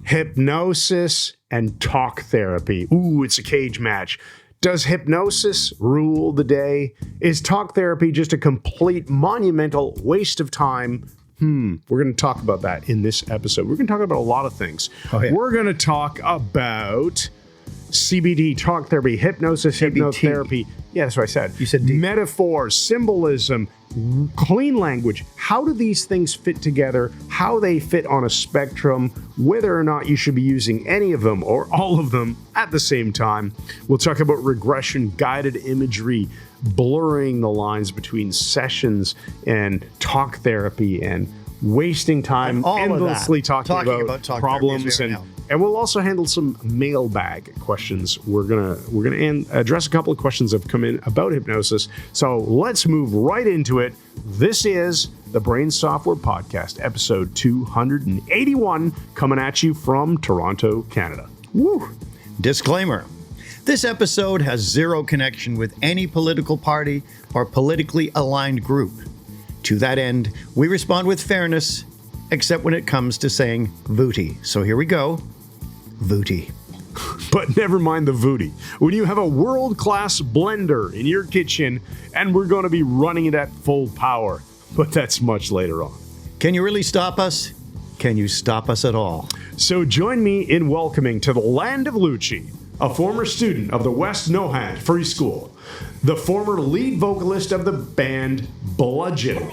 Hypnosis and talk therapy. Ooh, it's a cage match. Does hypnosis rule the day? Is talk therapy just a complete monumental waste of time? We're going to talk about that in this episode. We're going to talk about a lot of things. We're going to talk about CBT, talk therapy, hypnosis, hypnotherapy. Yeah, that's what I said. You said D. Metaphor, symbolism, clean language. How do these things fit together? How they fit on a spectrum? Whether or not you should be using any of them or all of them at the same time. We'll talk about regression, guided imagery, blurring the lines between sessions and talk therapy, and wasting time endlessly talking about problems, and we'll also handle some mailbag questions. We're gonna address a couple of questions that have come in about hypnosis. So let's move right into it. This is the Brain Software Podcast, episode 281, coming at you from Toronto, Canada. Woo! Disclaimer. This episode has zero connection with any political party or politically aligned group. To that end, we respond with fairness, except when it comes to saying Vooty. So here we go. Vooty. But never mind the Vooty. When you have a world-class blender in your kitchen, and we're going to be running it at full power. But that's much later on. Can you really stop us? Can you stop us at all? So join me in welcoming to the land of Lucci, a former student of the West Nohant Free School, the former lead vocalist of the band Bludgeon,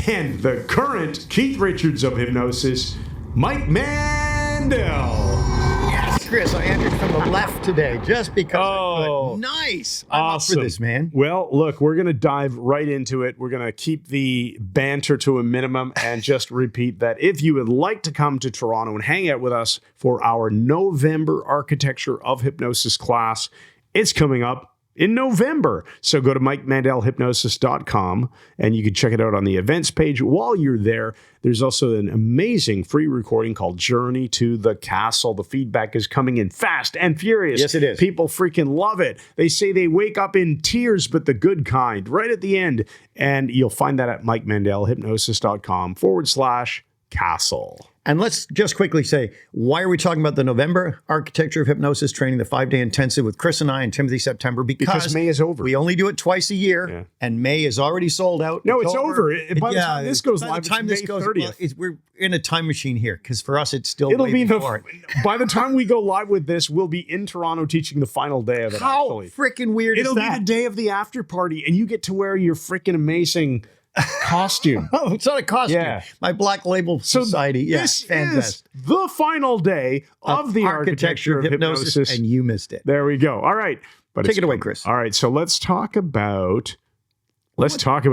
and the current Keith Richards of Hypnosis, Mike Mandel. Yes, Chris, I entered from the left today just because I could. Nice. I'm awesome. up for this, man. Well, look, we're going to dive right into it. We're going to keep the banter to a minimum and just repeat that if you would like to come to Toronto and hang out with us for our November Architecture of Hypnosis class, it's coming up in November. So go to MikeMandelHypnosis.com and you can check it out on the events page. While you're there, there's also an amazing free recording called Journey to the Castle. The feedback is coming in fast and furious. Yes, it is. People freaking love it. They say they wake up in tears, but the good kind, right at the end. And you'll find that at MikeMandelHypnosis.com/castle. And let's just quickly say, why are we talking about the November Architecture of Hypnosis training, the 5-day intensive with Chris and I and Timothy September? Because May is over. We only do it twice a year, and May is already sold out. No, it's over. By the time this goes live, it's May 30th. We're in a time machine here, because for us, it's still It'll be by the time we go live with this, we'll be in Toronto teaching the final day of it. How freaking weird is that? It'll be the day of the after party, and you get to wear your freaking amazing costume. Oh, it's not a costume. Yeah. My Black Label Society. Yeah, this fantastic. Is the final day of the Architecture of Hypnosis. And you missed it. There we go. All right. But take it away, Chris. All right. So let's talk about talking.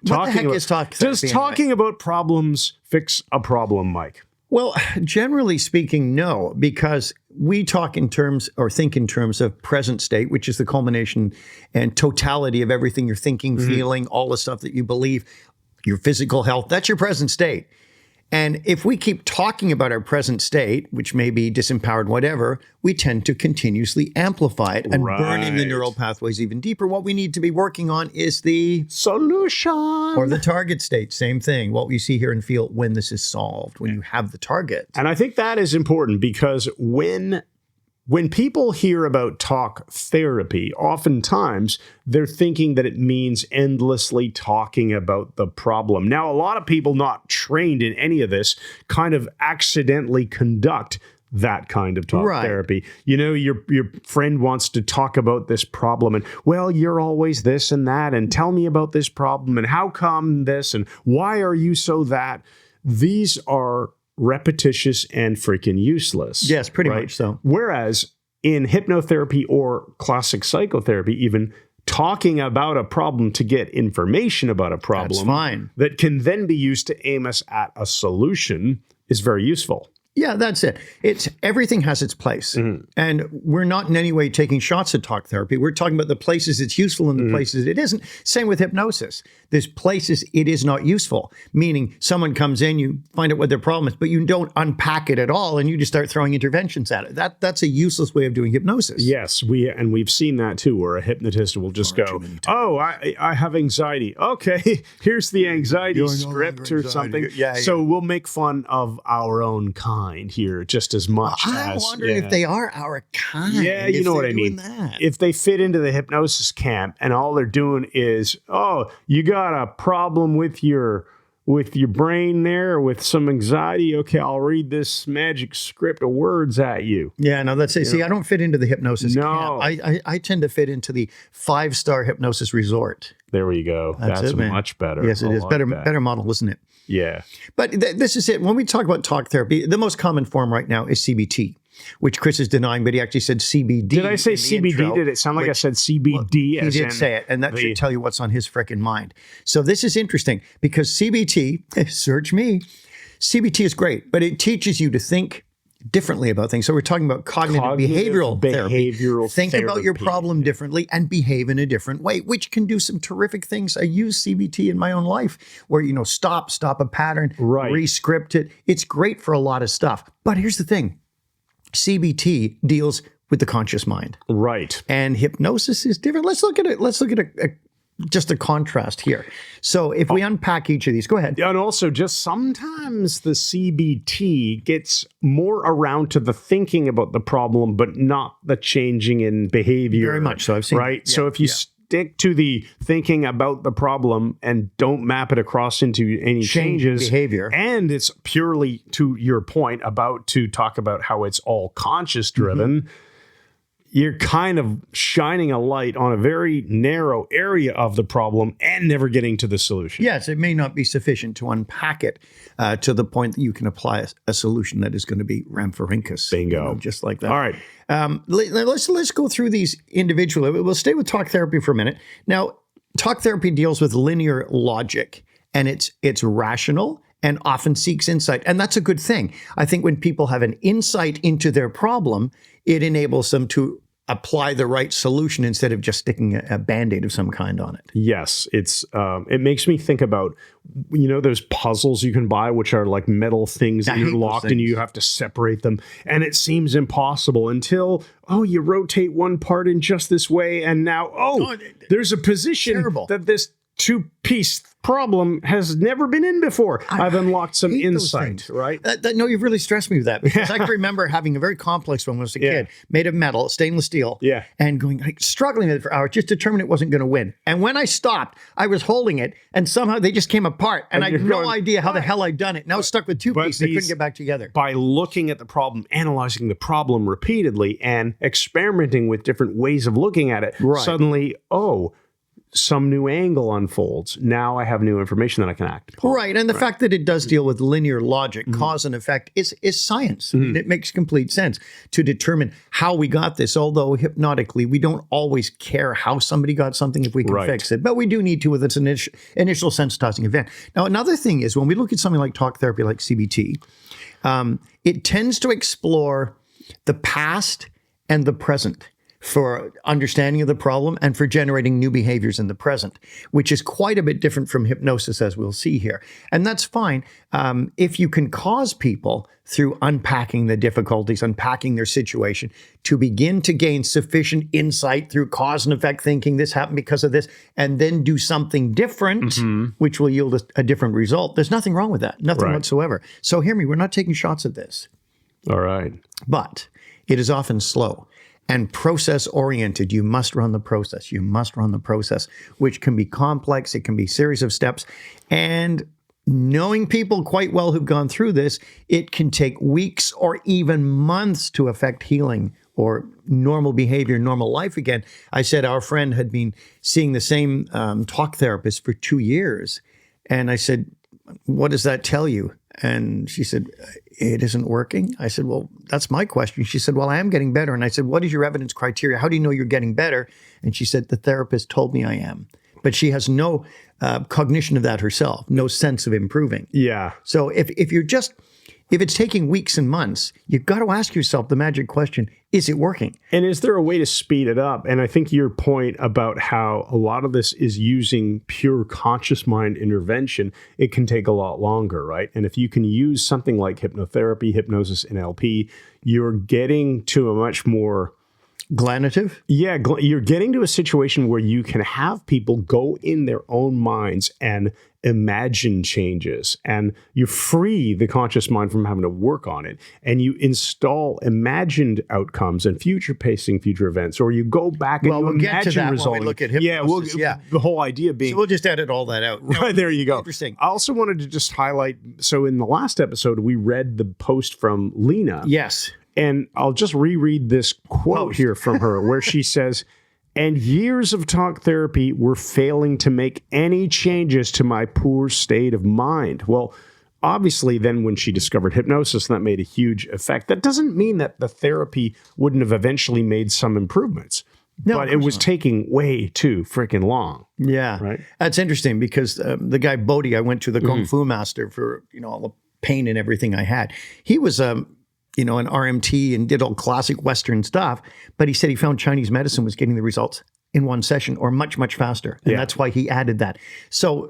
What the heck is talk therapy? Does talking about problems fix a problem, Mike? Well, generally speaking, no, because we talk in terms or think in terms of present state, which is the culmination and totality of everything you're thinking, feeling, all the stuff that you believe, your physical health. That's your present state. And if we keep talking about our present state, which may be disempowered, whatever, we tend to continuously amplify it and burn in the neural pathways even deeper. What we need to be working on is the solution or the target state. Same thing. What we see, hear, and feel when this is solved, when you have the target. And I think that is important because when people hear about talk therapy, oftentimes they're thinking that it means endlessly talking about the problem. Now, a lot of people not trained in any of this kind of accidentally conduct that kind of talk therapy. You know, your friend wants to talk about this problem and, well, you're always this and that, and tell me about this problem and how come this and why are you so that? These are repetitious and freaking useless. Yes, pretty much so. Whereas in hypnotherapy or classic psychotherapy, even talking about a problem to get information about a problem That's fine. that can then be used to aim us at a solution is very useful. Yeah, that's it. It's everything has its place. And we're not in any way taking shots at talk therapy. We're talking about the places it's useful and the places it isn't. Same with hypnosis. There's places it is not useful, meaning someone comes in, you find out what their problem is, but you don't unpack it at all and you just start throwing interventions at it. That's a useless way of doing hypnosis. Yes, we've seen that too, where a hypnotist will just go, "Oh, I have anxiety. Okay, here's the anxiety script or something." Yeah, so we'll make fun of our own kind here just as much I'm as wondering if they are our kind. Yeah, you know what I mean. That. If they fit into the hypnosis camp and all they're doing is, "Oh, you got a problem with your brain there with some anxiety. Okay, I'll read this magic script of words at you." Yeah, no, that's it. See, I don't fit into the hypnosis No. camp. I tend to fit into the 5-star hypnosis resort. There we go. That's it, man. much better. Yes, it I is. like Better that. model, isn't it? Yeah. But this is it. When we talk about talk therapy, the most common form right now is CBT, which Chris is denying, but he actually said CBD. Did I say in the CBD? intro, Did it sound like I said CBD? He as did in say it, and that the- should tell you what's on his frickin' mind. So this is interesting because CBT, search me, CBT is great, but it teaches you to think differently about things. So we're talking about cognitive behavioral therapy. Think about your therapy. problem differently and behave in a different way, which can do some terrific things. I use CBT in my own life where, stop a pattern, Right. re-script it. It's great for a lot of stuff. But here's the thing. CBT deals with the conscious mind. Right. And hypnosis is different. Let's look at it. Let's look at just a contrast here. So if we unpack each of these, go ahead. And also, just sometimes the CBT gets more around to the thinking about the problem, but not the changing in behavior. Very much so. I've seen right. that. So if you stick to the thinking about the problem and don't map it across into any changes, behavior, and it's purely to your point about to talk about how it's all conscious driven. You're kind of shining a light on a very narrow area of the problem and never getting to the solution. Yes, it may not be sufficient to unpack it to the point that you can apply a solution that is going to be rampharinkus. Bingo. Just like that. All right. Let's go through these individually. We'll stay with talk therapy for a minute. Now, talk therapy deals with linear logic, and it's rational and often seeks insight. And that's a good thing. I think when people have an insight into their problem, it enables them to apply the right solution instead of just sticking a Band-Aid of some kind on it. Yes, it makes me think about, those puzzles you can buy, which are like metal things that you're locked and you have to separate them. And it seems impossible until, you rotate one part in just this way. And now, there's a position that this 2-piece problem has never been in before. I've unlocked some insight, right? No, you've really stressed me with that because I can remember having a very complex one when I was a kid, made of metal, stainless steel, and going struggling with it for hours, just determined it wasn't going to win. And when I stopped, I was holding it, and somehow they just came apart, and I had no idea how the hell I'd done it. Now it's stuck with 2 pieces. I couldn't get back together. By looking at the problem, analyzing the problem repeatedly, and experimenting with different ways of looking at it, suddenly, some new angle unfolds. Now I have new information that I can act upon. Right. And the fact that it does deal with linear logic, cause and effect, is science. I mean, it makes complete sense to determine how we got this, although hypnotically, we don't always care how somebody got something if we can fix it. But we do need to with its initial sensitizing event. Now, another thing is when we look at something like talk therapy, like CBT, it tends to explore the past and the present for understanding of the problem and for generating new behaviors in the present, which is quite a bit different from hypnosis, as we'll see here. And that's fine if you can cause people, through unpacking the difficulties, unpacking their situation, to begin to gain sufficient insight through cause and effect thinking, this happened because of this, and then do something different, which will yield a different result. There's nothing wrong with that, nothing whatsoever. So hear me, we're not taking shots at this. All right. But it is often slow and process-oriented. You must run the process. You must run the process, which can be complex. It can be a series of steps. And knowing people quite well who've gone through this, it can take weeks or even months to affect healing or normal behavior, normal life again. I said our friend had been seeing the same talk therapist for 2 years. And I said, what does that tell you? And she said, it isn't working. I said, well, that's my question. She said, well, I am getting better. And I said, what is your evidence criteria? How do you know you're getting better? And she said, the therapist told me I am. But she has no cognition of that herself, no sense of improving. Yeah. So if you're just If it's taking weeks and months, you've got to ask yourself the magic question, is it working? And is there a way to speed it up? And I think your point about how a lot of this is using pure conscious mind intervention, it can take a lot longer, right? And if you can use something like hypnotherapy, hypnosis, NLP, you're getting to a much more... Glanative? Yeah, you're getting to a situation where you can have people go in their own minds and imagine changes, and you free the conscious mind from having to work on it, and you install imagined outcomes and future pacing future events, or you go back and Well, you we'll get to imagine that resolving. when we look at hypnosis. The whole idea being... So we'll just edit all that out. Right, there you go. Interesting. I also wanted to just highlight, so in the last episode, we read the post from Lena. Yes. And I'll just reread this quote here from her where she says, "And years of talk therapy were failing to make any changes to my poor state of mind." Well, obviously then when she discovered hypnosis, that made a huge effect. That doesn't mean that the therapy wouldn't have eventually made some improvements. No, but it was taking way too freaking long. Yeah. Right. That's interesting because the guy Bodhi, I went to the Kung Fu master for, all the pain and everything I had. He was an RMT and did all classic Western stuff. But he said he found Chinese medicine was getting the results in one session or much, much faster. And that's why he added that. So,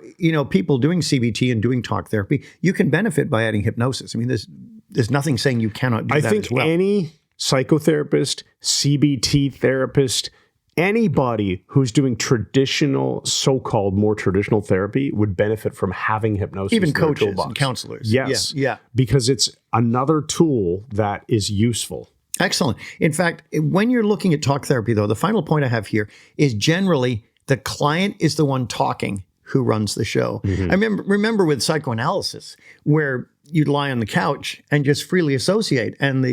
people doing CBT and doing talk therapy, you can benefit by adding hypnosis. I mean, there's nothing saying you cannot do that I think as well. any psychotherapist, CBT therapist, anybody who's doing traditional, so-called more traditional therapy would benefit from having hypnosis. Even in their coaches toolbox. and counselors. Yes. Yeah. Because it's another tool that is useful. Excellent. In fact, when you're looking at talk therapy, though, the final point I have here is generally the client is the one talking who runs the show. I remember with psychoanalysis where you'd lie on the couch and just freely associate, and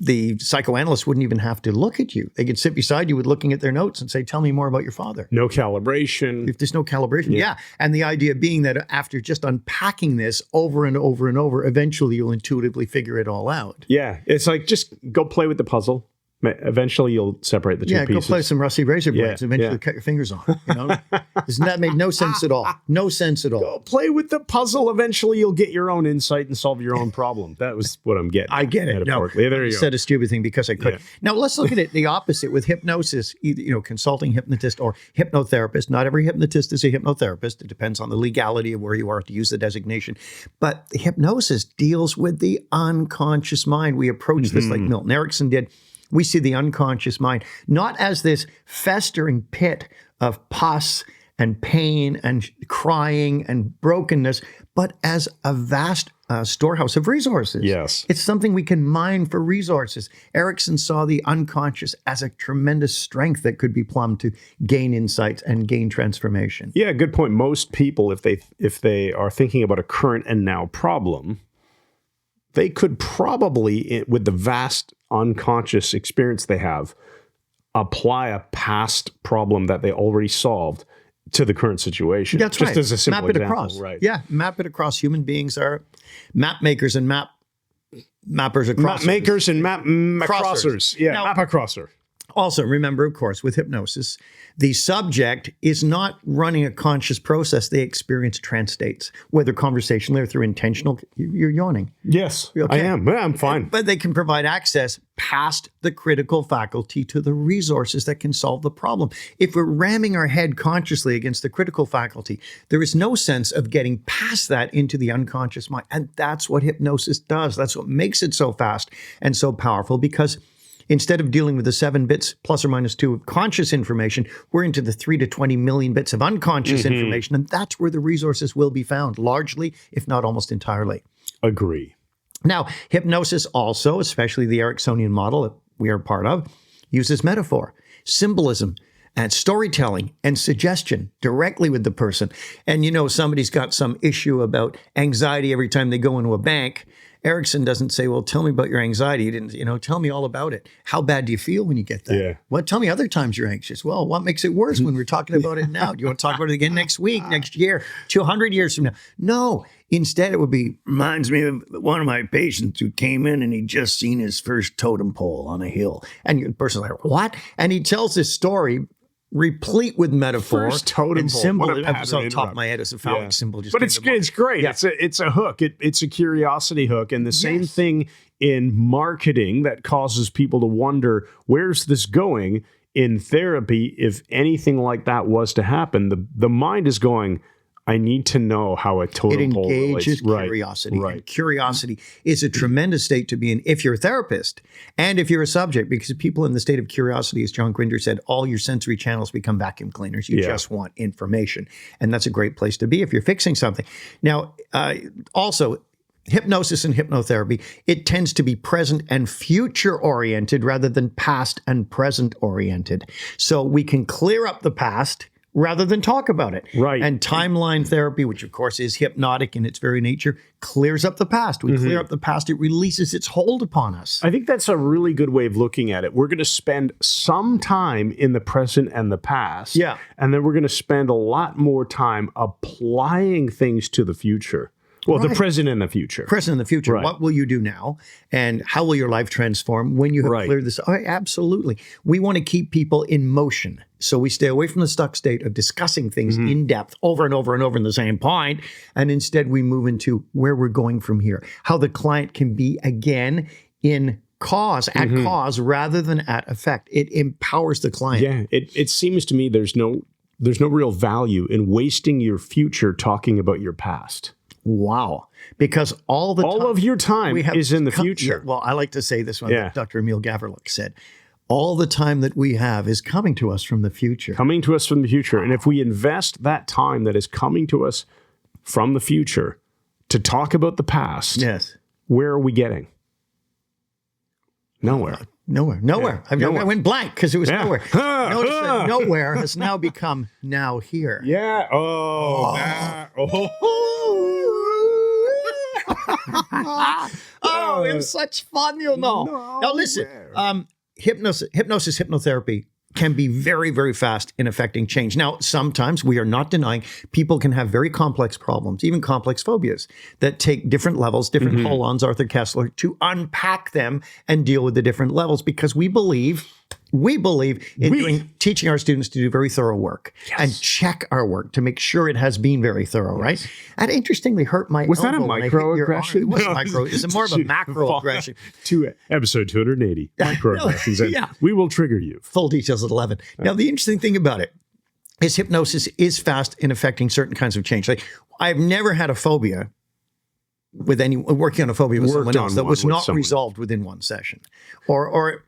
the psychoanalyst wouldn't even have to look at you. They could sit beside you with looking at their notes and say, "Tell me more about your father." No calibration. If there's no calibration. Yeah. And the idea being that after just unpacking this over and over and over, eventually you'll intuitively figure it all out. Yeah. It's like, just go play with the puzzle. Eventually you'll separate the two Yeah, pieces. go play some rusty razor blades. Yeah, Eventually yeah. cut your fingers off. Doesn't that make no sense at all? No sense at all. Go play with the puzzle. Eventually you'll get your own insight and solve your own problem. That was what I'm getting. I get it. No, metaphorically. There I you go. said a stupid thing because I could. Yeah. Now let's look at it the opposite with hypnosis. Either, consulting hypnotist or hypnotherapist. Not every hypnotist is a hypnotherapist. It depends on the legality of where you are to use the designation. But hypnosis deals with the unconscious mind. We approach this like Milton Erickson did. We see the unconscious mind not as this festering pit of pus and pain and crying and brokenness, but as a vast storehouse of resources. Yes. It's something we can mine for resources. Erickson saw the unconscious as a tremendous strength that could be plumbed to gain insights and gain transformation. Yeah, good point. Most people, if they are thinking about a current and now problem, they could probably, with the vast unconscious experience they have, apply a past problem that they already solved to the current situation. That's just right. as a simple map it example, across. right? Yeah, map it across. Human beings are map makers and mappers across. Map makers and map crossers. Yeah, Now- map acrosser. Also, remember, of course, with hypnosis, the subject is not running a conscious process. They experience trance states, whether conversationally or through intentional. You're yawning. Yes, Okay. I am. Yeah, I'm fine. But they can provide access past the critical faculty to the resources that can solve the problem. If we're ramming our head consciously against the critical faculty, there is no sense of getting past that into the unconscious mind. And that's what hypnosis does. That's what makes it so fast and so powerful, because instead of dealing with the 7 bits plus or minus 2 of conscious information, we're into the 3 to 20 million bits of unconscious information. And that's where the resources will be found, largely, if not almost entirely. Agree. Now, hypnosis also, especially the Ericksonian model that we are part of, uses metaphor, symbolism, and storytelling and suggestion directly with the person. And somebody's got some issue about anxiety every time they go into a bank. Erickson doesn't say, "Well, tell me about your anxiety." He didn't, tell me all about it. How bad do you feel when you get that? Yeah. Well, tell me other times you're anxious. Well, what makes it worse when we're talking about it now? Do you want to talk about it again next week, next year, 200 years from now? No. Instead, it would be, reminds me of one of my patients who came in and he'd just seen his first totem pole on a hill. And the person's like, "What?" And he tells this story replete with metaphor First totem and pole. symbol. What a It was pattern on the top of interrupt. my head as a phallic symbol. Just But came it's to mind. it's great. Yeah. It's a hook. It's a curiosity hook, and the same Yes. thing in marketing that causes people to wonder, where's this going? In therapy, if anything like that was to happen, the mind is going, I need to know how a It totem pole engages relates. curiosity. Right. And curiosity is a tremendous state to be in if you're a therapist and if you're a subject, because people in the state of curiosity, as John Grinder said, all your sensory channels become vacuum cleaners. You just want information. And that's a great place to be if you're fixing something. Now, also, hypnosis and hypnotherapy, it tends to be present and future oriented rather than past and present oriented. So we can clear up the past rather than talk about it. Right. And timeline therapy, which of course is hypnotic in its very nature, clears up the past. We clear up the past, it releases its hold upon us. I think that's a really good way of looking at it. We're going to spend some time in the present and the past. Yeah. And then we're going to spend a lot more time applying things to the future. Well, the Right. present and the future. Present in the future. Right. What will you do now? And how will your life transform when you have Right. cleared this? Oh, absolutely. We want to keep people in motion. So we stay away from the stuck state of discussing things in depth over and over and over in the same point. And instead we move into where we're going from here. How the client can be again in cause, at cause rather than at effect. It empowers the client. Yeah. It seems to me there's no real value in wasting your future talking about your past. Wow. Because all Of your time we have is in the come- future. Yeah, well, I like to say this one Yeah. that Dr. Emil Gavriluk said. All the time that we have is coming to us from the future. Coming to us from the future. And if we invest that time that is coming to us from the future to talk about the past, Yes. where are we getting? Nowhere. Nowhere. I went blank because it was nowhere. Notice that nowhere has now become now here. Yeah. Oh, it was such fun, you'll know. Now listen, hypnosis, hypnotherapy can be very, very fast in affecting change. Now, sometimes we are not denying people can have very complex problems, even complex phobias that take different levels, different Holons, Arthur Kessler, to unpack them and deal with the different levels because we believe in teaching our students to do very thorough work and check our work to make sure it has been very thorough, right? That interestingly hurt my Was that a elbow when I hit your arm. microaggression? It wasn't micro. It's more of a macroaggression. To episode 280, microaggressions. And Yeah. we will trigger you. Full details at 11. Now, the interesting thing about it is hypnosis is fast in affecting certain kinds of change. Like, I've never had a phobia with working on a phobia with someone else that was not resolved within one session. Or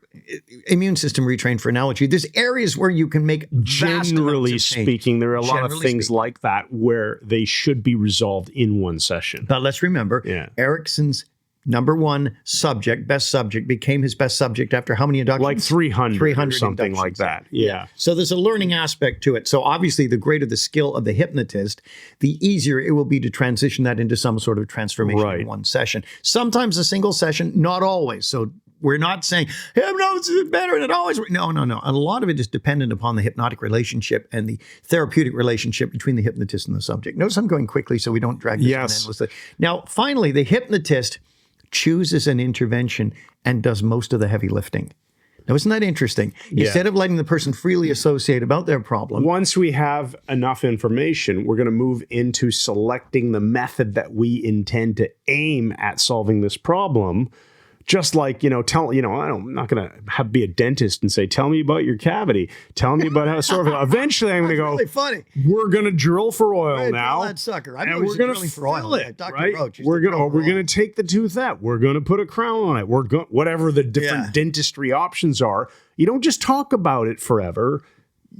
immune system retrained for analogy. There's areas where you can make Generally speaking, there are a lot of things like that where they should be resolved in one session. But let's remember, Erickson's number one subject, best subject, became his best subject after how many inductions? Like 300 or something inductions. like that. Yeah. So there's a learning aspect to it. So obviously, the greater the skill of the hypnotist, the easier it will be to transition that into some sort of transformation in one session. Sometimes a single session, not always. So we're not saying hypnosis is better and it always. No. A lot of it is dependent upon the hypnotic relationship and the therapeutic relationship between the hypnotist and the subject. Notice I'm going quickly so we don't drag this on endlessly. Now, finally, the hypnotist chooses an intervention and does most of the heavy lifting. Now, isn't that interesting? Instead of letting the person freely associate about their problem. Once we have enough information, we're going to move into selecting the method that we intend to aim at solving this problem. Just like, I'm not going to be a dentist and say, tell me about your cavity. Tell me about how to sort of. Eventually, I'm going to go, really funny. We're going to drill for oil now. That sucker. And we're going to fill it, right? We're going to take the tooth out. We're going to put a crown on it. We're going, whatever the different dentistry options are. You don't just talk about it forever.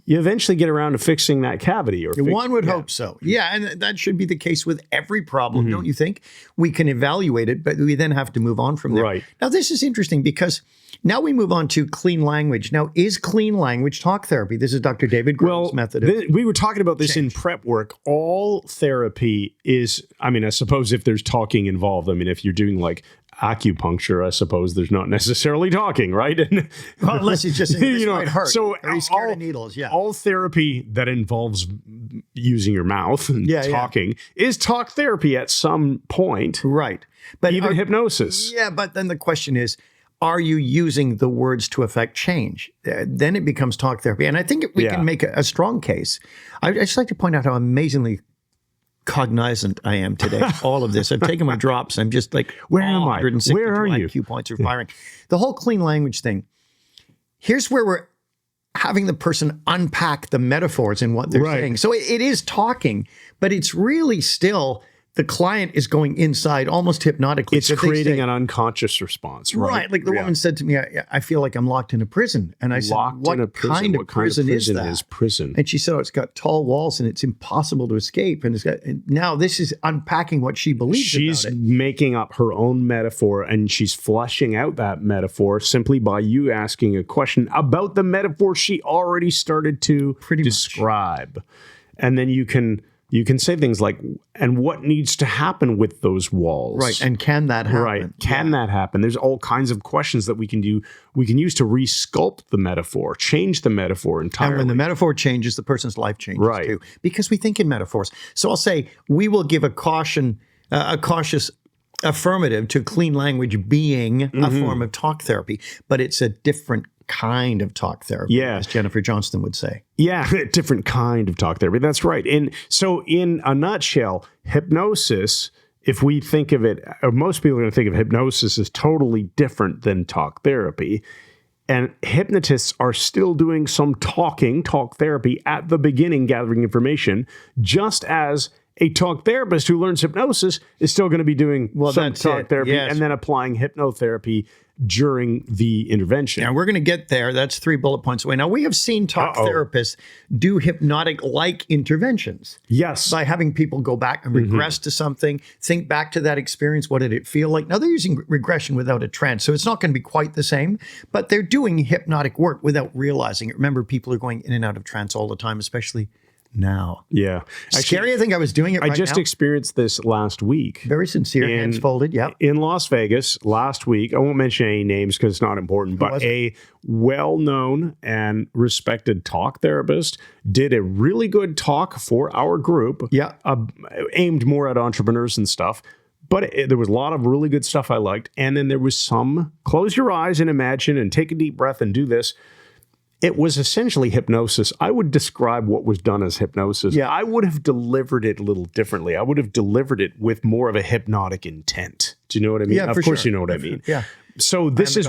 You eventually get around to fixing that cavity. One would hope so. Yeah, and that should be the case with every problem, don't you think? We can evaluate it, but we then have to move on from there. Right. Now, this is interesting because now we move on to clean language. Now, is clean language talk therapy? This is Dr. David Grohl's method. We were talking about this in prep work. All therapy is, I suppose if there's talking involved, if you're doing like acupuncture, I suppose there's not necessarily talking, right? Well, unless you just this might hurt. So or he's scared of needles, all therapy that involves using your mouth and talking is talk therapy at some point. Right. But even hypnosis. Yeah, but then the question is, are you using the words to affect change? Then it becomes talk therapy. And I think we can make a strong case. I'd just like to point out how amazingly cognizant I am today. All of this. I've taken my drops. I'm just like, where am I? 162 Where are you? IQ points are firing. The whole clean language thing. Here's where we're having the person unpack the metaphors in what they're saying. So it is talking, but it's really still the client is going inside almost hypnotically. It's creating an unconscious response, right? Right. Like the woman said to me, I feel like I'm locked in a prison. And I said, what kind of prison is that? Prison? And she said, it's got tall walls and it's impossible to escape. And now this is unpacking what she believes She's about it. making up her own metaphor, and she's fleshing out that metaphor simply by you asking a question about the metaphor she already started to describe. And then you can say things like, and what needs to happen with those walls? Right. And can that happen? Right. Can that happen? There's all kinds of questions that we can do. We can use to resculpt the metaphor, change the metaphor entirely. And when the metaphor changes, the person's life changes too. Because we think in metaphors. So I'll say, we will give a cautious affirmative to clean language being a form of talk therapy, but it's a different kind of talk therapy, as Jennifer Johnston would say. Yeah, a different kind of talk therapy. That's right. And so in a nutshell, hypnosis, if we think of it, or most people are going to think of hypnosis as totally different than talk therapy. And hypnotists are still doing some talk therapy at the beginning, gathering information, just as a talk therapist who learns hypnosis is still going to be doing some talk therapy and then applying hypnotherapy during the intervention. And we're going to get there. That's 3 bullet points away. Now, we have seen talk therapists do hypnotic-like interventions. Yes. By having people go back and regress to something, think back to that experience. What did it feel like? Now, they're using regression without a trance, so it's not going to be quite the same, but they're doing hypnotic work without realizing it. Remember, people are going in and out of trance all the time, especially now. Yeah. Scary, I think I was doing it right now. I just experienced this last week. Very sincere, hands folded, in Las Vegas last week. I won't mention any names because it's not important, but a well-known and respected talk therapist did a really good talk for our group. Yeah. Aimed more at entrepreneurs and stuff. But there was a lot of really good stuff I liked. And then there was some, close your eyes and imagine and take a deep breath and do this. It was essentially hypnosis. I would describe what was done as hypnosis. Yeah. I would have delivered it a little differently. I would have delivered it with more of a hypnotic intent. Do you know what I mean? Yeah, of course you know what I mean. Yeah. So this is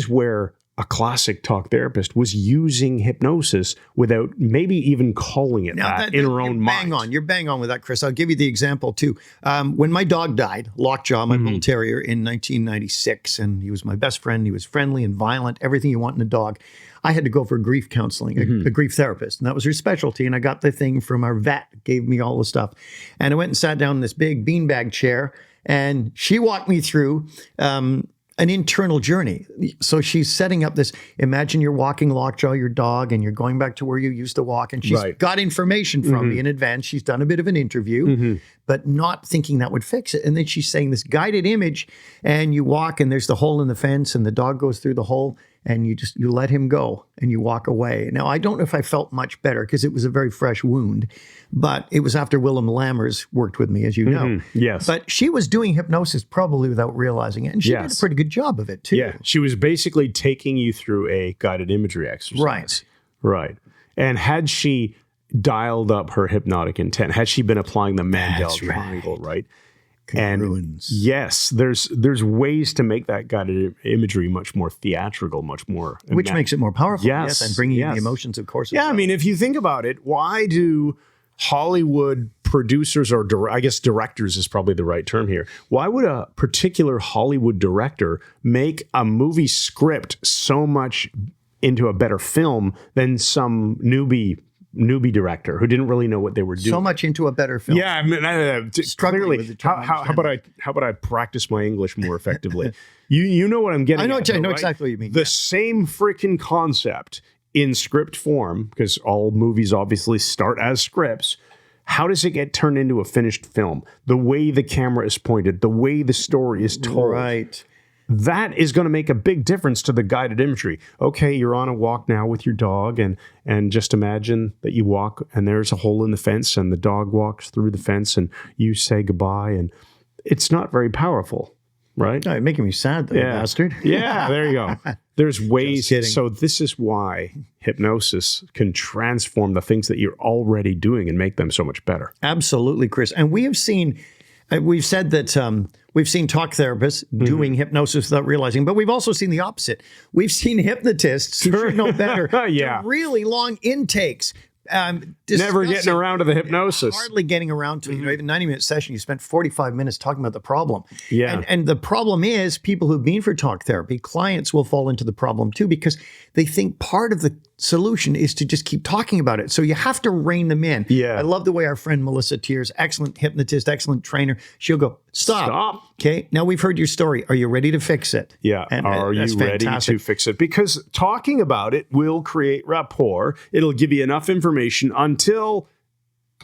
where a classic talk therapist was using hypnosis without maybe even calling it that in her own mind. You're bang on with that, Chris. I'll give you the example too. When my dog died, Lockjaw, my bull terrier, in 1996, and he was my best friend. He was friendly and violent, everything you want in a dog. I had to go for grief counseling, a grief therapist, and that was her specialty. And I got the thing from our vet, gave me all the stuff. And I went and sat down in this big beanbag chair, and she walked me through an internal journey. So she's setting up this, imagine you're walking Lockjaw, your dog, and you're going back to where you used to walk, and she's got information from me in advance. She's done a bit of an interview, but not thinking that would fix it. And then she's saying this guided image, and you walk, and there's the hole in the fence, and the dog goes through the hole, and you let him go and you walk away. Now, I don't know if I felt much better because it was a very fresh wound, but it was after Willem Lammers worked with me, as you know. Yes. But she was doing hypnosis probably without realizing it. And she did a pretty good job of it too. Yeah. She was basically taking you through a guided imagery exercise. Right. And had she dialed up her hypnotic intent, had she been applying the Mandel triangle, right? Congruence. And yes, there's ways to make that guided imagery much more theatrical, much more... Which makes it more powerful. Yes. And bringing in the emotions, of course. Yeah, I mean, if you think about it, why do Hollywood producers, or I guess directors is probably the right term here, why would a particular Hollywood director make a movie script so much into a better film than some newbie director who didn't really know what they were doing? So much into a better film. Yeah, I mean, clearly. How about I practice my English more effectively? You know what I'm getting at. I know exactly what you mean. The same freaking concept in script form, because all movies obviously start as scripts. How does it get turned into a finished film? The way the camera is pointed, the way the story is told. Right. That is going to make a big difference to the guided imagery. Okay, you're on a walk now with your dog, and just imagine that you walk and there's a hole in the fence and the dog walks through the fence and you say goodbye, and it's not very powerful. right? Oh, you're making me sad, though, bastard. Yeah, there you go. There's ways. kidding. So this is why hypnosis can transform the things that you're already doing and make them so much better. Absolutely, Chris. And we have seen, we've said that we've seen talk therapists doing hypnosis without realizing, but we've also seen the opposite. We've seen hypnotists who should know better. Yeah. do really long intakes. Never getting around to the hypnosis. Hardly getting around to it. You know, even 90-minute session, you spent 45 minutes talking about the problem. Yeah. And the problem is people who've been for talk therapy, clients will fall into the problem too, because they think part of the solution is to just keep talking about it. So you have to rein them in. Yeah. I love the way our friend Melissa Tiers, excellent hypnotist, excellent trainer, she'll go, stop. Okay. Now we've heard your story. Are you ready to fix it? Yeah. And are you that's ready fantastic. to fix it? Because talking about it will create rapport. It'll give you enough information until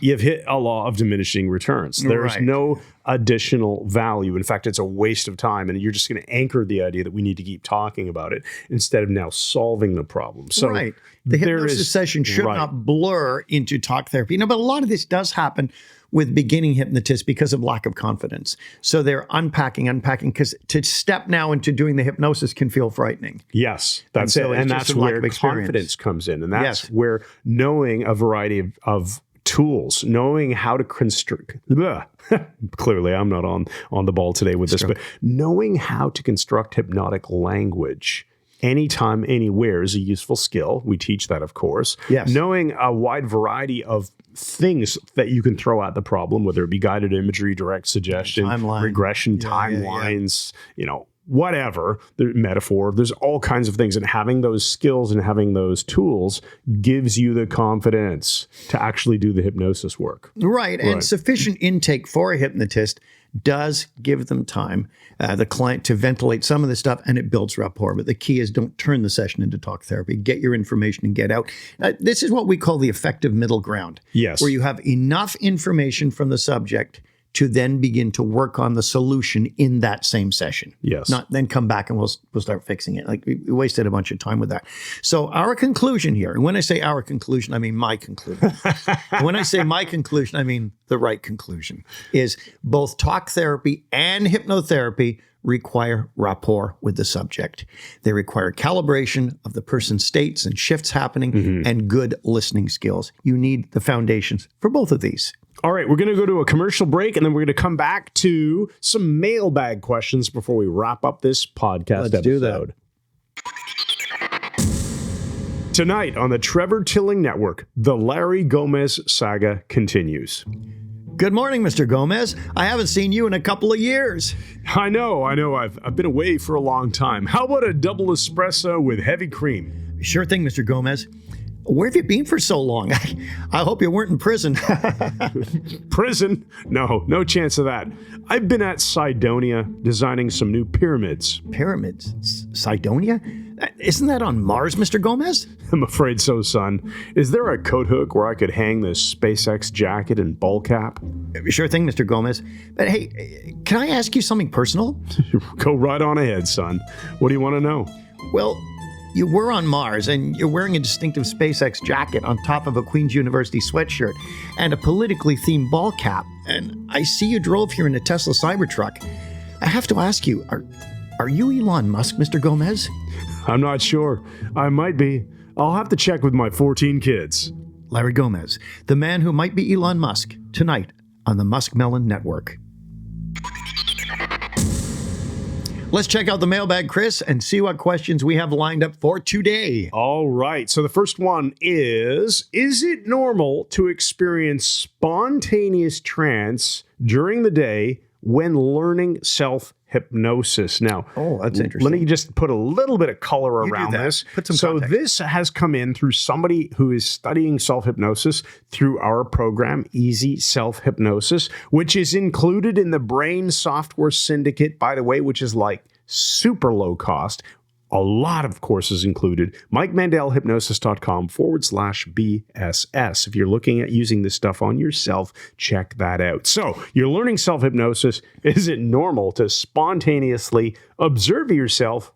you've hit a law of diminishing returns. There's Right. no additional value. In fact, it's a waste of time. And you're just going to anchor the idea that we need to keep talking about it instead of now solving the problem. So right. The hypnosis session should not blur into talk therapy. But a lot of this does happen with beginning hypnotists because of lack of confidence. So they're unpacking, because to step now into doing the hypnosis can feel frightening. Yes, that's And so it. it's And just that's a lack where of experience. confidence comes in. And that's Yes. where knowing a variety of tools, knowing how to construct, clearly I'm not on the ball today with this, but knowing how to construct hypnotic language anytime, anywhere is a useful skill. We teach that, of course. Yes. Knowing a wide variety of things that you can throw at the problem, whether it be guided imagery, direct suggestion, Timeline. regression, timelines, whatever, the metaphor, there's all kinds of things. And having those skills and having those tools gives you the confidence to actually do the hypnosis work. Right. And sufficient intake for a hypnotist does give them time, the client, to ventilate some of the stuff, and it builds rapport. But the key is don't turn the session into talk therapy. Get your information and get out. This is what we call the effective middle ground. Yes. Where you have enough information from the subject to then begin to work on the solution in that same session. Yes. Not then come back and we'll start fixing it. Like we wasted a bunch of time with that. So our conclusion here, and when I say our conclusion, I mean my conclusion. When I say my conclusion, I mean the right conclusion, is both talk therapy and hypnotherapy require rapport with the subject. They require calibration of the person's states and shifts happening and good listening skills. You need the foundations for both of these. All right, we're going to go to a commercial break, and then we're going to come back to some mailbag questions before we wrap up this podcast Let's do that. episode. Tonight on the Trevor Tilling Network, the Larry Gomez saga continues. Good morning, Mr. Gomez. I haven't seen you in a couple of years. I know. I've been away for a long time. How about a double espresso with heavy cream? Sure thing, Mr. Gomez. Where have you been for so long? I hope you weren't in prison. Prison? No chance of that. I've been at Cydonia designing some new pyramids. Pyramids? Cydonia? Isn't that on Mars, Mr. Gomez? I'm afraid so, son. Is there a coat hook where I could hang this SpaceX jacket and ball cap? Sure thing, Mr. Gomez. But hey, can I ask you something personal? Go right on ahead, son. What do you want to know? Well, you were on Mars, and you're wearing a distinctive SpaceX jacket on top of a Queen's University sweatshirt and a politically themed ball cap. And I see you drove here in a Tesla Cybertruck. I have to ask you, are you Elon Musk, Mr. Gomez? I'm not sure. I might be. I'll have to check with my 14 kids. Larry Gomez, the man who might be Elon Musk, tonight on the Musk Melon Network. Let's check out the mailbag, Chris, and see what questions we have lined up for today. All right. So the first one is it normal to experience spontaneous trance during the day when learning self-hypnosis? Now, that's interesting. Let me just put a little bit of color around this. Put some So context. this has come in through somebody who is studying self-hypnosis through our program, Easy Self-Hypnosis, which is included in the Brain Software Syndicate, by the way, which is like super low cost. A lot of courses included. MikeMandelHypnosis.com/BSS. If you're looking at using this stuff on yourself, check that out. So you're learning self-hypnosis. Is it normal to spontaneously observe yourself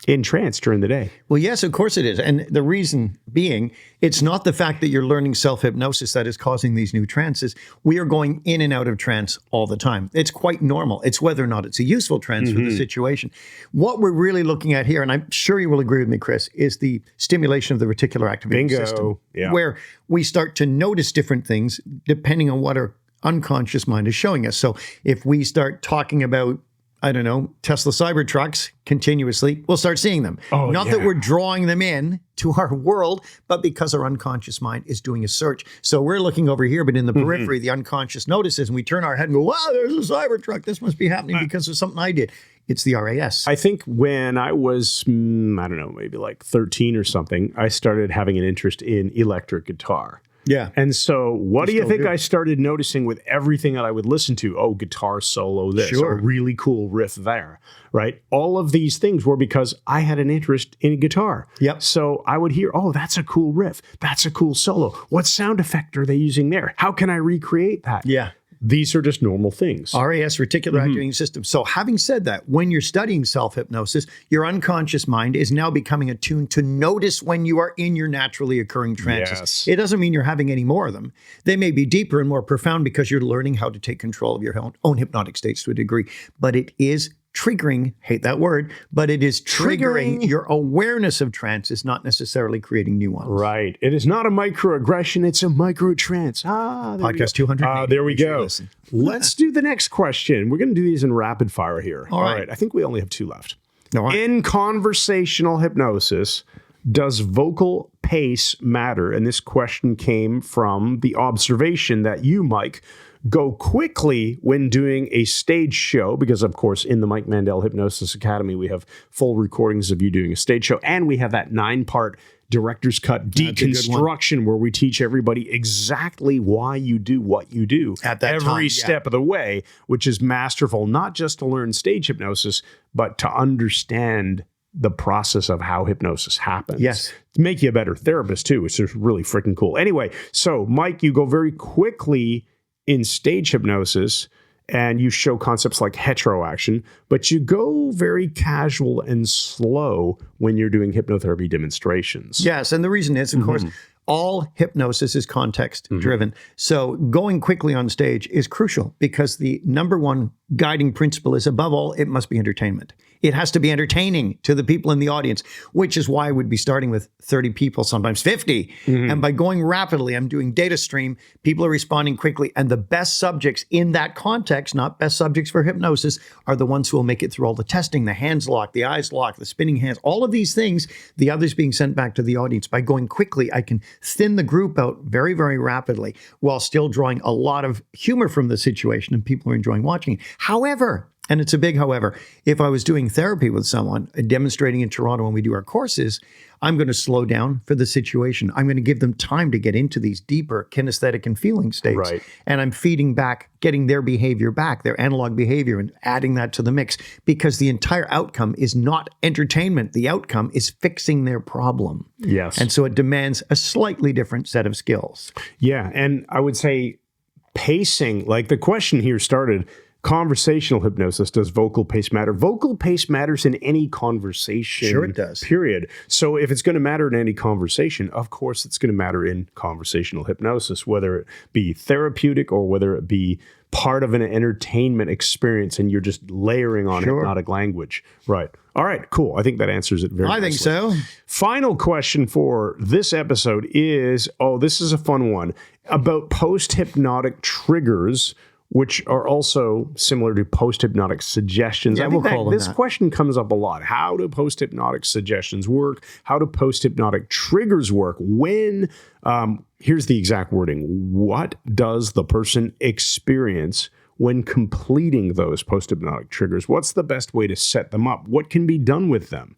in trance during the day. Well, yes, of course it is. And the reason being, it's not the fact that you're learning self-hypnosis that is causing these new trances. We are going in and out of trance all the time. It's quite normal. It's whether or not it's a useful trance for the situation. What we're really looking at here, and I'm sure you will agree with me, Chris, is the stimulation of the reticular activating system, where we start to notice different things depending on what our unconscious mind is showing us. So if we start talking about, I don't know, Tesla Cybertrucks continuously, we'll start seeing them. Not that we're drawing them in to our world, but because our unconscious mind is doing a search. So we're looking over here, but in the periphery, the unconscious notices, and we turn our head and go, wow, there's a Cybertruck. This must be happening because of something I did. It's the RAS. I think when I was, I don't know, maybe like 13 or something, I started having an interest in electric guitar. Yeah. And so what do you think I started noticing with everything that I would listen to? Oh, guitar solo this, a really cool riff there, right? All of these things were because I had an interest in guitar. Yep. So I would hear, oh, that's a cool riff. That's a cool solo. What sound effect are they using there? How can I recreate that? Yeah. These are just normal things. RAS, reticular activating system. So having said that, when you're studying self-hypnosis, your unconscious mind is now becoming attuned to notice when you are in your naturally occurring trances. Yes. It doesn't mean you're having any more of them. They may be deeper and more profound because you're learning how to take control of your own hypnotic states to a degree. But it is triggering, hate that word, but it is triggering your awareness of trances, not necessarily creating new ones. Right. It is not a microaggression, it's a microtrance. Podcast 200. There we go. Let's do the next question. We're going to do these in rapid fire here. All right. I think we only have 2 left. All right. In conversational hypnosis, does vocal pace matter? And this question came from the observation that you, Mike, go quickly when doing a stage show, because of course in the Mike Mandel Hypnosis Academy we have full recordings of you doing a stage show, and we have that 9-part director's cut deconstruction where we teach everybody exactly why you do what you do at that every step of the way, which is masterful, not just to learn stage hypnosis, but to understand the process of how hypnosis happens. Yes. To make you a better therapist too, which is really freaking cool. Anyway, so Mike, you go very quickly in stage hypnosis and you show concepts like heteroaction, but you go very casual and slow when you're doing hypnotherapy demonstrations. Yes, and the reason is, of course, all hypnosis is context driven. So going quickly on stage is crucial because the number one guiding principle is, above all, it must be entertainment. It has to be entertaining to the people in the audience, which is why I would be starting with 30 people, sometimes 50. And by going rapidly, I'm doing data stream, people are responding quickly. And the best subjects in that context, not best subjects for hypnosis, are the ones who will make it through all the testing, the hands lock, the eyes lock, the spinning hands, all of these things, the others being sent back to the audience. By going quickly, I can thin the group out very, very rapidly while still drawing a lot of humor from the situation and people are enjoying watching it. However, and it's a big however, if I was doing therapy with someone, demonstrating in Toronto when we do our courses, I'm going to slow down for the situation. I'm going to give them time to get into these deeper kinesthetic and feeling states. Right. And I'm feeding back, getting their behavior back, their analog behavior, and adding that to the mix because the entire outcome is not entertainment. The outcome is fixing their problem. Yes. And so it demands a slightly different set of skills. Yeah. And I would say pacing, like the question here started, conversational hypnosis, does vocal pace matter? Vocal pace matters in any conversation. Sure it does. Period. So if it's going to matter in any conversation, of course it's going to matter in conversational hypnosis, whether it be therapeutic or whether it be part of an entertainment experience and you're just layering on hypnotic language. Right. All right, cool. I think that answers it very nicely. I think so. Final question for this episode is, this is a fun one, about post-hypnotic triggers, which are also similar to post-hypnotic suggestions. Yeah, I think we'll call them this that. question comes up a lot. How do post-hypnotic suggestions work? How do post-hypnotic triggers work? When, here's the exact wording, what does the person experience when completing those post-hypnotic triggers? What's the best way to set them up? What can be done with them?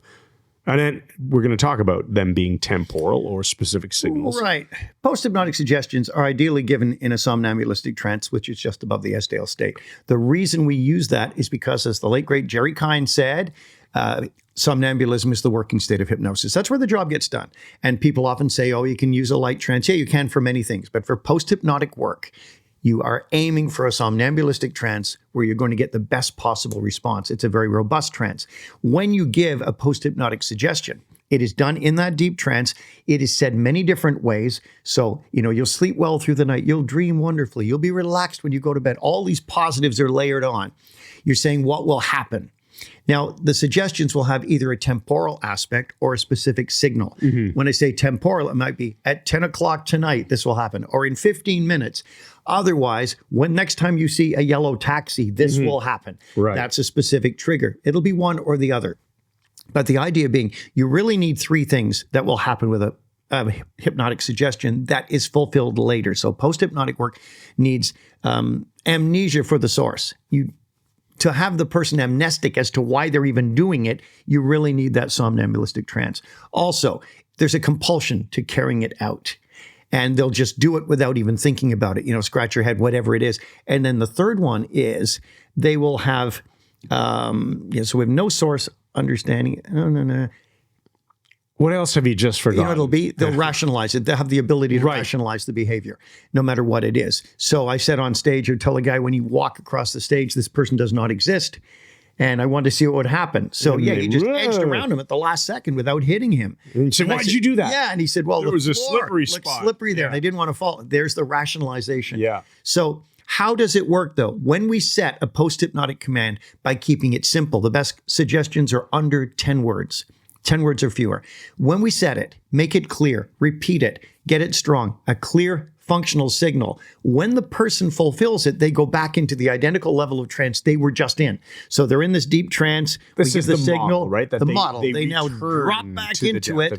And then we're going to talk about them being temporal or specific signals. Right. Post-hypnotic suggestions are ideally given in a somnambulistic trance, which is just above the Esdale state. The reason we use that is because, as the late, great Jerry Kine said, somnambulism is the working state of hypnosis. That's where the job gets done. And people often say, you can use a light trance. Yeah, you can for many things. But for post-hypnotic work, You are aiming for a somnambulistic trance where you're going to get the best possible response. It's a very robust trance. When you give a post-hypnotic suggestion, it is done in that deep trance. It is said many different ways. So, you'll sleep well through the night. You'll dream wonderfully. You'll be relaxed when you go to bed. All these positives are layered on. You're saying what will happen. Now, the suggestions will have either a temporal aspect or a specific signal. When I say temporal, it might be at 10 o'clock tonight, this will happen, or in 15 minutes. Otherwise, when next time you see a yellow taxi, this will happen. Right. That's a specific trigger. It'll be one or the other. But the idea being, you really need three things that will happen with a hypnotic suggestion that is fulfilled later. So post-hypnotic work needs amnesia for the source. To have the person amnestic as to why they're even doing it, you really need that somnambulistic trance. Also, there's a compulsion to carrying it out. And they'll just do it without even thinking about it, scratch your head, whatever it is. And then the third one is they will have, so we have no source understanding. No. What else have you just forgotten? It'll be, they'll rationalize it. They'll have the ability to rationalize the behavior, no matter what it is. So I said on stage, or tell a guy when you walk across the stage, this person does not exist. And I wanted to see what would happen. So you just edged around him at the last second without hitting him. And he said, why did you do that? Yeah, and he said, well, there was a slippery looked spot. Slippery there, and I didn't want to fall. There's the rationalization. Yeah. So how does it work, though? When we set a post-hypnotic command by keeping it simple, the best suggestions are under 10 words. 10 words or fewer. When we set it, make it clear, repeat it, get it strong, a clear functional signal. When the person fulfills it, they go back into the identical level of trance they were just in. So they're in this deep trance. This is the signal, model, right? That they now drop back into it,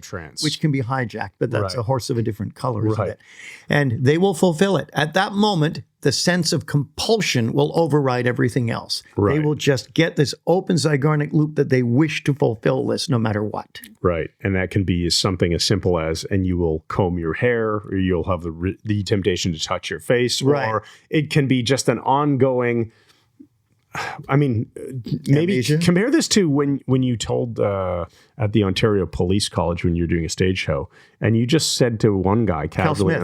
which can be hijacked, but that's a horse of a different color, isn't it? And they will fulfill it. At that moment, the sense of compulsion will override everything else. Right. They will just get this open zygarnic loop that they wish to fulfill this no matter what. Right. And that can be something as simple as, and you will comb your hair, or you'll have the temptation to touch your face, or it can be just an ongoing, maybe amnesia. Compare this to when you told at the Ontario Police College when you're doing a stage show, and you just said to one guy casually,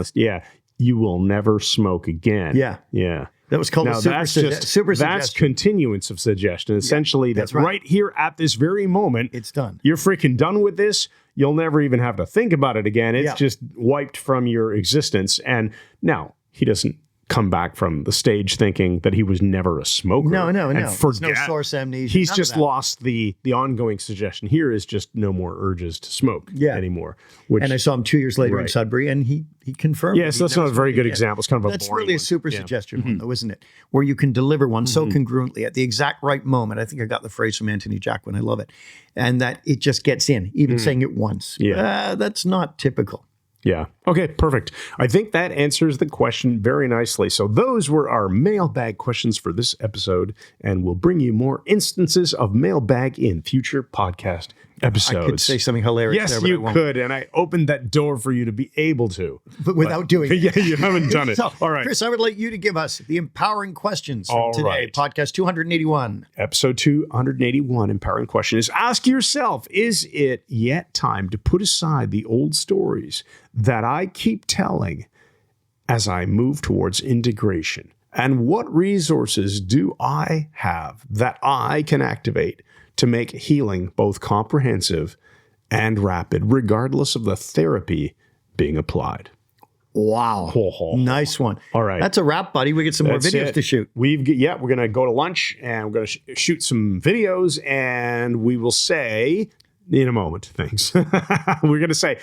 you will never smoke again. Yeah. Yeah. That was called super suggestion. That's continuance of suggestion. Essentially, that's right here at this very moment. It's done. You're freaking done with this. You'll never even have to think about it again. It's just wiped from your existence. And now he doesn't come back from the stage thinking that he was never a smoker. No. There's no source amnesia. He's just lost the ongoing suggestion. Here is just no more urges to smoke anymore. And I saw him 2 years later in Sudbury, and he confirmed. Yes, that's not a very good example. It's kind of that's really a super suggestion one, though, isn't it? Where you can deliver one so congruently at the exact right moment. I think I got the phrase from Anthony Jacquin. I love it. And that it just gets in, even saying it once. Yeah. That's not typical. Yeah. Okay, perfect. I think that answers the question very nicely. So those were our mailbag questions for this episode, and we'll bring you more instances of mailbag in future podcast episodes. I could say something hilarious there, but you could, and I opened that door for you to be able to. But without doing it. Yeah, you haven't done it. So, all right. Chris, I would like you to give us the empowering questions from today, podcast 281. Episode 281, empowering question is, ask yourself, is it yet time to put aside the old stories that I keep telling as I move towards integration? And what resources do I have that I can activate to make healing both comprehensive and rapid, regardless of the therapy being applied? Wow. Nice one. All right. That's a wrap, buddy. We get some more videos to shoot. We're going to go to lunch, and we're going to shoot some videos, and we will say in a moment. Thanks. We're going to say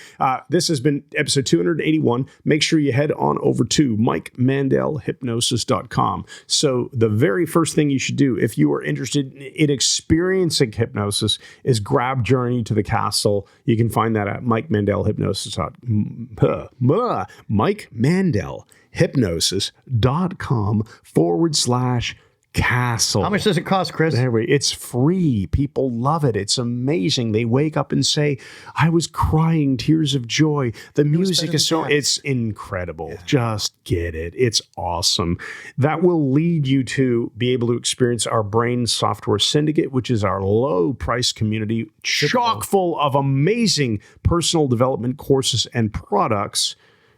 this has been episode 281. Make sure you head on over to MikeMandelHypnosis.com. So the very first thing you should do if you are interested in experiencing hypnosis is grab Journey to the Castle. You can find that at MikeMandelHypnosis.com/castle. How much does it cost, Chris? It's free. People love it. It's amazing. They wake up and say, I was crying tears of joy. The music is so, it's incredible. Yeah. Just get it. It's awesome. That will lead you to be able to experience our Brain Software Syndicate, which is our low price community, chock full of amazing personal development courses and products.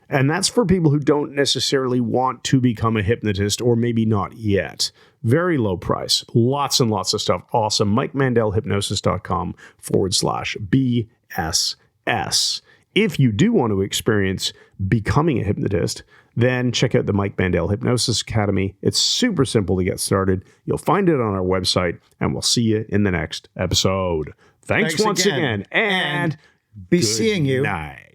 And that's for people who don't necessarily want to become a hypnotist, or maybe not yet. Very low price. Lots and lots of stuff. Awesome. MikeMandelHypnosis.com/BSS. If you do want to experience becoming a hypnotist, then check out the Mike Mandel Hypnosis Academy. It's super simple to get started. You'll find it on our website, and we'll see you in the next episode. Thanks once again, and be seeing you night.